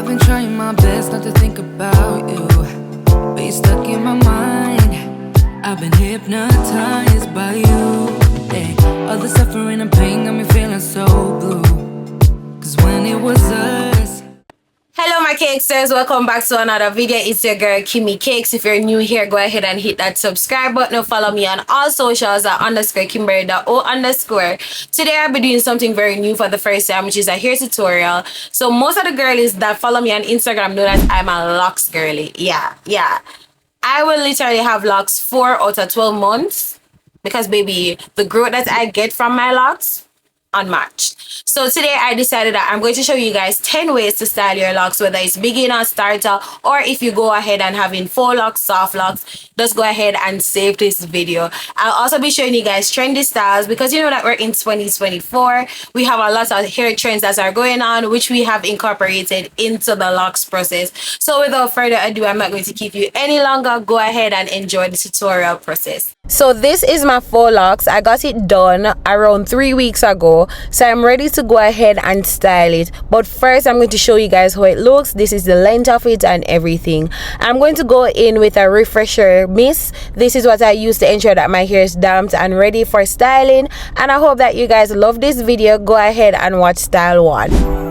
I've been trying my best not to think about you, but you're stuck in my mind. I've been hypnotized by you. Hey, all the suffering and pain got me feeling so blue. Cause when it was us. Hello my Cakesters, welcome back to another video. It's your girl Kimmy Cakes. If you're new here, go ahead and hit that subscribe button or follow me on all socials at _Kimberly.o_. Today I'll be doing something very new for the first time, which is a hair tutorial. So most of the girlies that follow me on Instagram know that I'm a locks girly. Yeah. I will literally have locks 4 out of 12 months because baby, the growth that I get from my locks unmatched. So today I decided that I'm going to show you guys 10 ways to style your locks, whether it's beginner, starter, or if you go ahead and having faux locks, soft locks, just go ahead and save this video. I'll also be showing you guys trendy styles because you know that we're in 2024. We have a lot of hair trends that are going on, which we have incorporated into the locks process. So without further ado, I'm not going to keep you any longer. Go ahead and enjoy the tutorial process. So this is my faux locks. I got it done around 3 weeks ago, so I'm ready to go ahead and style it. But first I'm going to show you guys how it looks. This is the length of it and everything. I'm going to go in with a refresher mist. This is what I use to ensure that my hair is damped and ready for styling, and I hope that you guys love this video. Go ahead and watch style 1.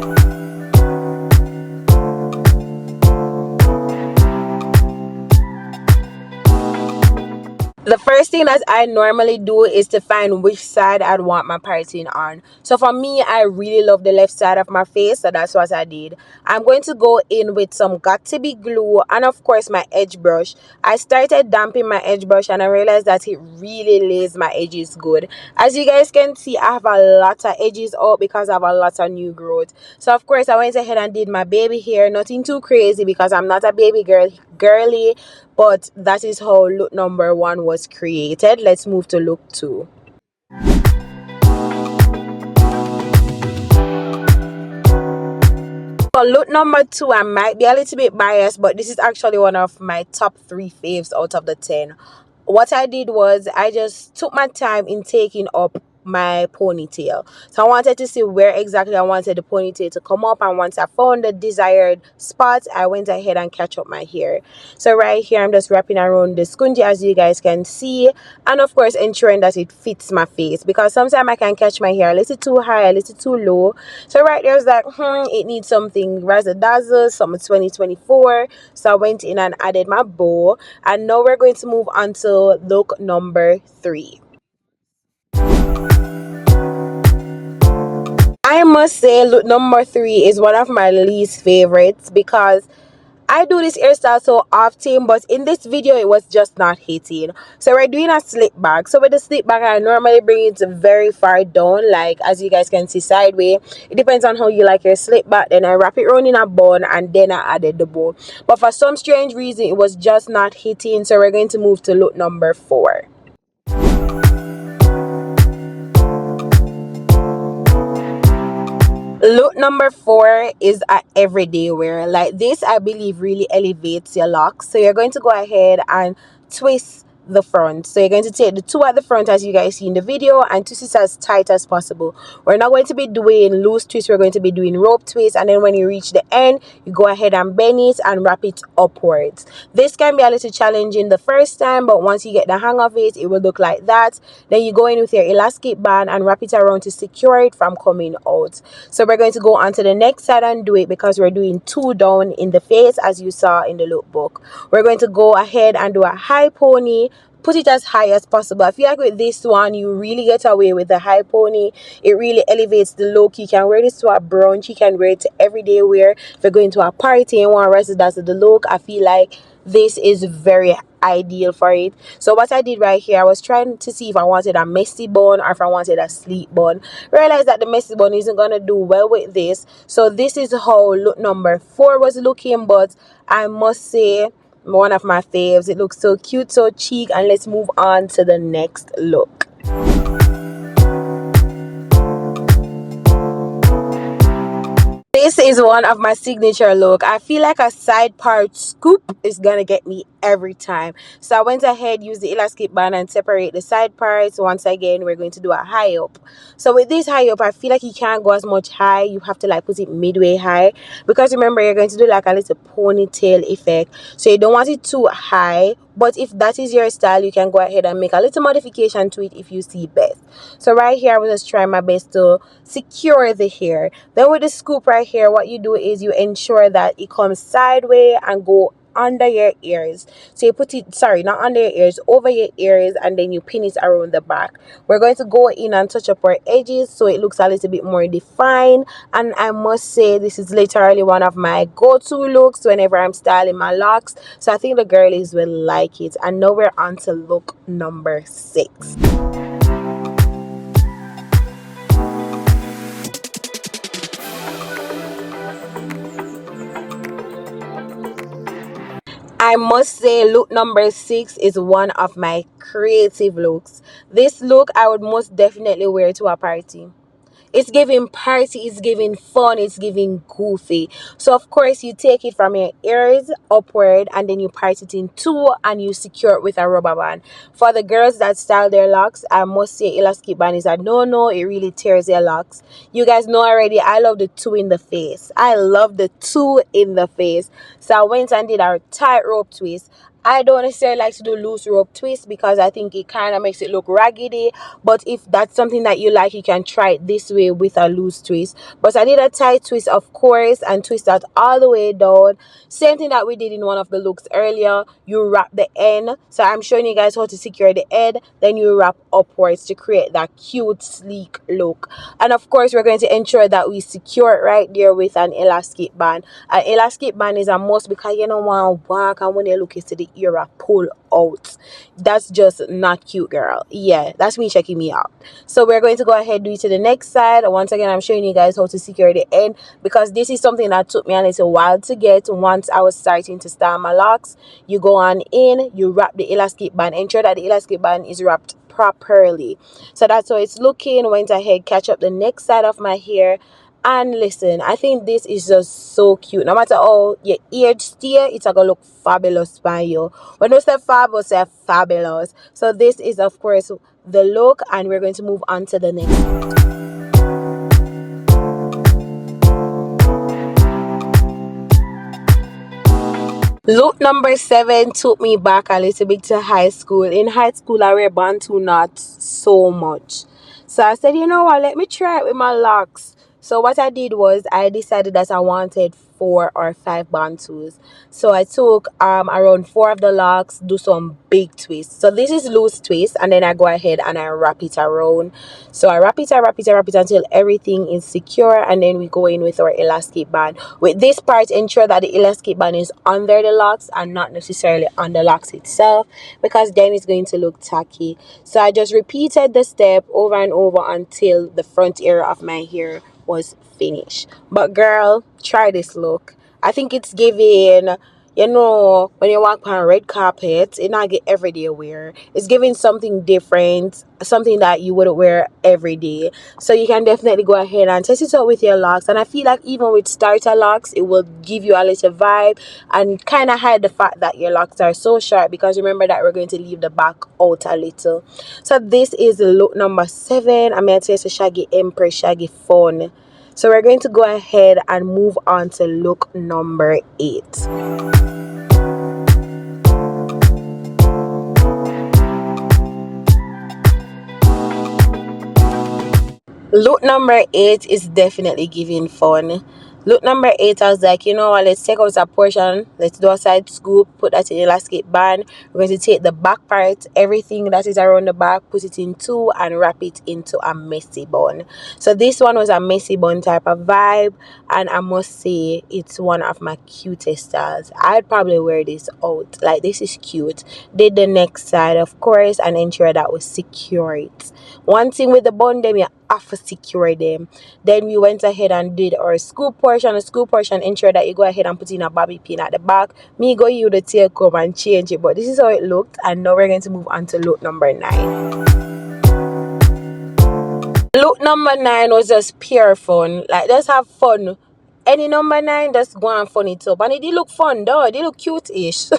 The first thing that I normally do is to find which side I'd want my parting on. So for me, I really love the left side of my face, so that's what I did. I'm going to go in with some got to be glue and of course my edge brush. I started damping my edge brush and I realized that it really lays my edges good. As you guys can see, I have a lot of edges out because I have a lot of new growth. So of course I went ahead and did my baby hair. Nothing too crazy because I'm not a baby girly, but that is how look number 1 was created. Let's move to look 2. For look number 2, I might be a little bit biased, but this is actually one of my top 3 faves out of the 10. What I did was I just took my time in taking up my ponytail. So I wanted to see where exactly I wanted the ponytail to come up, and once I found the desired spot, I went ahead and catch up my hair. So right here I'm just wrapping around the scrunchie, as you guys can see, and of course ensuring that it fits my face, because sometimes I can catch my hair a little too high, a little too low. So right there's like it needs something razzle dazzle, some 2024. So I went in and added my bow, and now we're going to move on to look number 3. I must say look number 3 is one of my least favorites because I do this hairstyle so often, but in this video it was just not hitting. So we're doing a slip back. So with the slip back, I normally bring it very far down, like as you guys can see, sideways. It depends on how you like your slip back. Then I wrap it around in a bun and then I added the bow. But for some strange reason it was just not hitting. So we're going to move to look number 4. Look number 4 is a everyday wear. Like this, I believe really elevates your locks. So you're going to go ahead and twist the front. So you're going to take the 2 at the front as you guys see in the video and twist it as tight as possible. We're not going to be doing loose twists, we're going to be doing rope twists, and then when you reach the end you go ahead and bend it and wrap it upwards. This can be a little challenging the first time, but once you get the hang of it, it will look like that. Then you go in with your elastic band and wrap it around to secure it from coming out. So we're going to go on to the next side and do it because we're doing 2 down in the face as you saw in the lookbook. We're going to go ahead and do a high pony. Put it as high as possible. I feel like with this one you really get away with the high pony. It really elevates the look. You can wear this to a brunch, you can wear it to everyday wear. If you're going to a party and want to rest that's the look, I feel like this is very ideal for it. So what I did right here, I was trying to see if I wanted a messy bun or if I wanted a sleek bun. Realized that the messy bun isn't gonna do well with this. So this is how look number 4 was looking, but I must say one of my faves. It looks so cute, so chic, and let's move on to the next look. This is one of my signature look. I feel like a side part scoop is gonna get me every time. So I went ahead, used the elastic band and separate the side parts. Once again, we're going to do a high up. So with this high up, I feel like you can't go as much high. You have to like put it midway high, because remember, you're going to do like a little ponytail effect. So you don't want it too high, but if that is your style, you can go ahead and make a little modification to it if you see best. So right here, I will just try my best to secure the hair. Then with the scoop right here, what you do is you ensure that it comes sideways and go under your ears. So you put it, sorry, not under your ears, over your ears, and then you pin it around the back. We're going to go in and touch up our edges so it looks a little bit more defined. And I must say, this is literally one of my go-to looks whenever I'm styling my locks. So I think the girlies will like it. And now we're on to look number 6. I must say, look number 6 is one of my creative looks. This look I would most definitely wear to a party. It's giving party, it's giving fun, it's giving goofy. So of course you take it from your ears upward and then you part it in two and you secure it with a rubber band. For the girls that style their locks, I must say elastic band is a no. It really tears their locks. You guys know already, I love the two in the face. I love the two in the face. So I went and did our tightrope twist. I don't necessarily like to do loose rope twist because I think it kind of makes it look raggedy. But if that's something that you like, you can try it this way with a loose twist. But I did a tight twist, of course, and twist that all the way down. Same thing that we did in one of the looks earlier. You wrap the end. So I'm showing you guys how to secure the end. Then you wrap upwards to create that cute, sleek look. And of course, we're going to ensure that we secure it right there with an elastic band. An elastic band is a must because you don't want to walk and when you look into the ear pull out. That's just not cute, girl. Yeah, that's me checking me out. So we're going to go ahead and do it to the next side. Once again, I'm showing you guys how to secure the end because this is something that took me a little while to get. Once I was starting to style my locks, you go on in, you wrap the elastic band, ensure that the elastic band is wrapped properly. So that's how it's looking. Went ahead, catch up the next side of my hair. And listen, I think this is just so cute. No matter how your ear steer, it's gonna look fabulous by you. When we say fab, we say fabulous. So this is, of course, the look, and we're going to move on to the next. Look number 7 took me back a little bit to high school. In high school, I wear Bantu not so much. So I said, you know what, let me try it with my locks. So what I did was I decided that I wanted 4 or 5 Bantus. So I took around 4 of the locks, do some big twists. So this is loose twist, and then I go ahead and I wrap it around. So I wrap it until everything is secure, and then we go in with our elastic band. With this part, ensure that the elastic band is under the locks and not necessarily on the locks itself, because then it's going to look tacky. So I just repeated the step over and over until the front area of my hair was finished. But girl, try this look. I think it's giving, you know, when you walk on a red carpet, it not get everyday wear. It's giving something different, something that you wouldn't wear every day. So you can definitely go ahead and test it out with your locks. And I feel like even with starter locks, it will give you a little vibe and kind of hide the fact that your locks are so short, because remember that we're going to leave the back out a little. So this is look number 7. I'm going to say it's a shaggy empress, shaggy fun. So we're going to go ahead and move on to look number 8. Look number 8 is definitely giving fun. Look number 8, I was like, you know what, let's take out a portion, let's do a side scoop, put that in elastic band. We're going to take the back part, everything that is around the back, put it in 2 and wrap it into a messy bun. So this one was a messy bun type of vibe, and I must say it's one of my cutest styles. I'd probably wear this out. Like, this is cute. Did the next side, of course, and ensure that we secure it. One thing with the bun, them you have to secure them. Then we went ahead and did our scoop portion. The scoop portion, ensure that you go ahead and put in a bobby pin at the back. Me go use the tail comb and change it. But this is how it looked. And now we're going to move on to look number 9. Look number 9 was just pure fun. Like, just have fun any number 9, just go and fun it up. And it did look fun though, it did look cute-ish.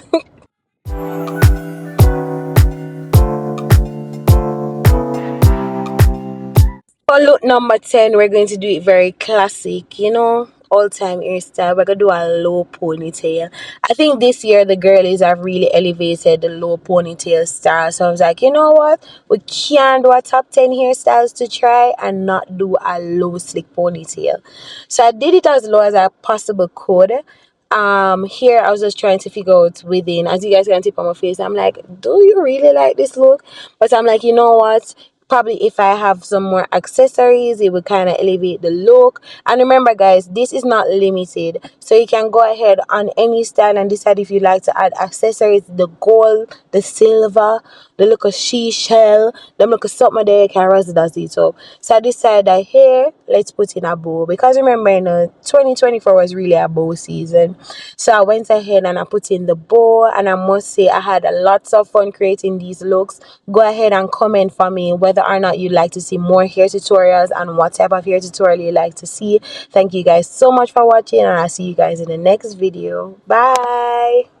For look number 10, we're going to do it very classic, you know, all-time hairstyle. We're going to do a low ponytail. I think this year the girlies have really elevated the low ponytail style. So I was like, you know what? We can do a top 10 hairstyles to try and not do a low slick ponytail. So I did it as low as I possibly could. Here I was just trying to figure out within, as you guys can see on my face, I'm like, do you really like this look? But I'm like, you know what, probably if I have some more accessories, it would kind of elevate the look. And remember guys, this is not limited, so you can go ahead on any style and decide if you like to add accessories, the gold, the silver, the look of seashell, them look of something there you can rust does it up. So I decided that here, let's put in a bow, because remember, you know, 2024 was really a bow season. So I went ahead and I put in the bow, and I must say I had lots of fun creating these looks. Go ahead and comment for me whether or not you'd like to see more hair tutorials and what type of hair tutorial you like to see. Thank you guys so much for watching, and I'll see you guys in the next video. Bye.